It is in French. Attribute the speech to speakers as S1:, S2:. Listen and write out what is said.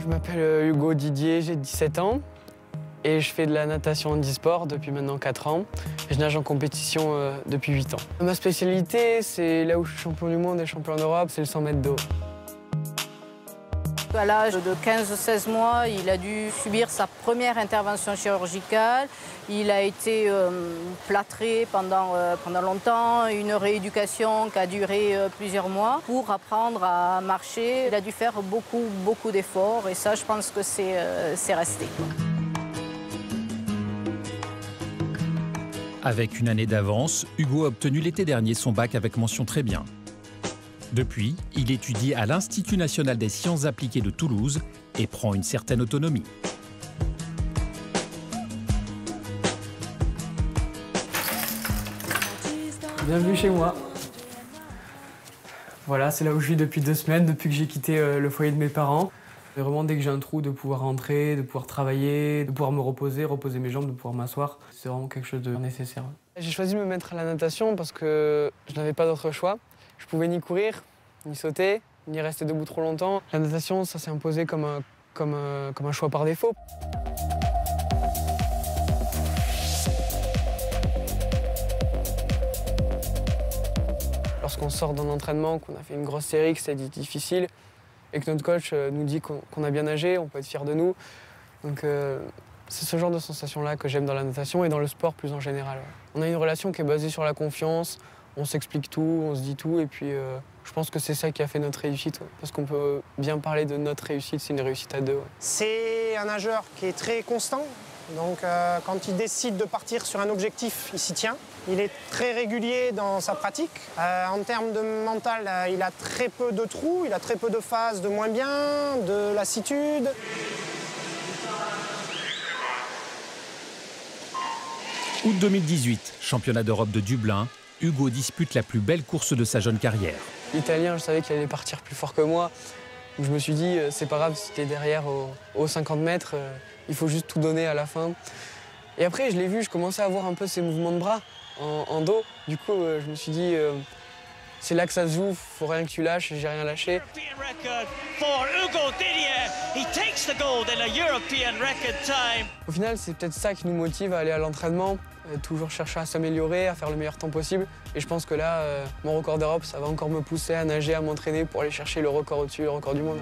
S1: Je m'appelle Hugo Didier, j'ai 17 ans et je fais de la natation handisport depuis maintenant 4 ans. Et je nage en compétition depuis 8 ans. Ma spécialité, c'est là où je suis champion du monde et champion d'Europe, c'est le 100 mètres d'eau.
S2: À l'âge de 15-16 mois, il a dû subir sa première intervention chirurgicale. Il a été plâtré pendant longtemps, une rééducation qui a duré plusieurs mois pour apprendre à marcher. Il a dû faire beaucoup d'efforts et ça, je pense que c'est resté.
S3: Avec une année d'avance, Hugo a obtenu l'été dernier son bac avec mention très bien. Depuis, il étudie à l'Institut national des sciences appliquées de Toulouse et prend une certaine autonomie.
S1: Bienvenue chez moi. Voilà, c'est là où je vis depuis 2 semaines, depuis que j'ai quitté le foyer de mes parents. Et vraiment, dès que j'ai un trou, de pouvoir rentrer, de pouvoir travailler, de pouvoir me reposer mes jambes, de pouvoir m'asseoir, c'est vraiment quelque chose de nécessaire. J'ai choisi de me mettre à la natation parce que je n'avais pas d'autre choix. Je pouvais ni courir, ni sauter, ni rester debout trop longtemps. La natation, ça s'est imposé comme un choix par défaut. Lorsqu'on sort d'un entraînement, qu'on a fait une grosse série, que c'est difficile, et que notre coach nous dit qu'on a bien nagé, on peut être fier de nous. Donc c'est ce genre de sensation-là que j'aime dans la natation et dans le sport plus en général. On a une relation qui est basée sur la confiance, on s'explique tout, on se dit tout, et puis je pense que c'est ça qui a fait notre réussite. Parce qu'on peut bien parler de notre réussite, c'est une réussite à deux. Ouais.
S4: C'est un nageur qui est très constant. Donc quand il décide de partir sur un objectif, il s'y tient. Il est très régulier dans sa pratique. En termes de mental, il a très peu de trous, il a très peu de phases de moins bien, de lassitude.
S3: Août 2018, championnat d'Europe de Dublin, Hugo dispute la plus belle course de sa jeune carrière.
S1: L'Italien, je savais qu'il allait partir plus fort que moi. Donc je me suis dit, c'est pas grave si t'es derrière aux 50 mètres, il faut juste tout donner à la fin. Et après, je l'ai vu, je commençais à voir un peu ses mouvements de bras en dos. Du coup, je me suis dit, c'est là que ça se joue, faut rien que tu lâches, et j'ai rien lâché. Au final, c'est peut-être ça qui nous motive à aller à l'entraînement, toujours chercher à s'améliorer, à faire le meilleur temps possible. Et je pense que là, mon record d'Europe, ça va encore me pousser à nager, à m'entraîner pour aller chercher le record au-dessus, le record du monde.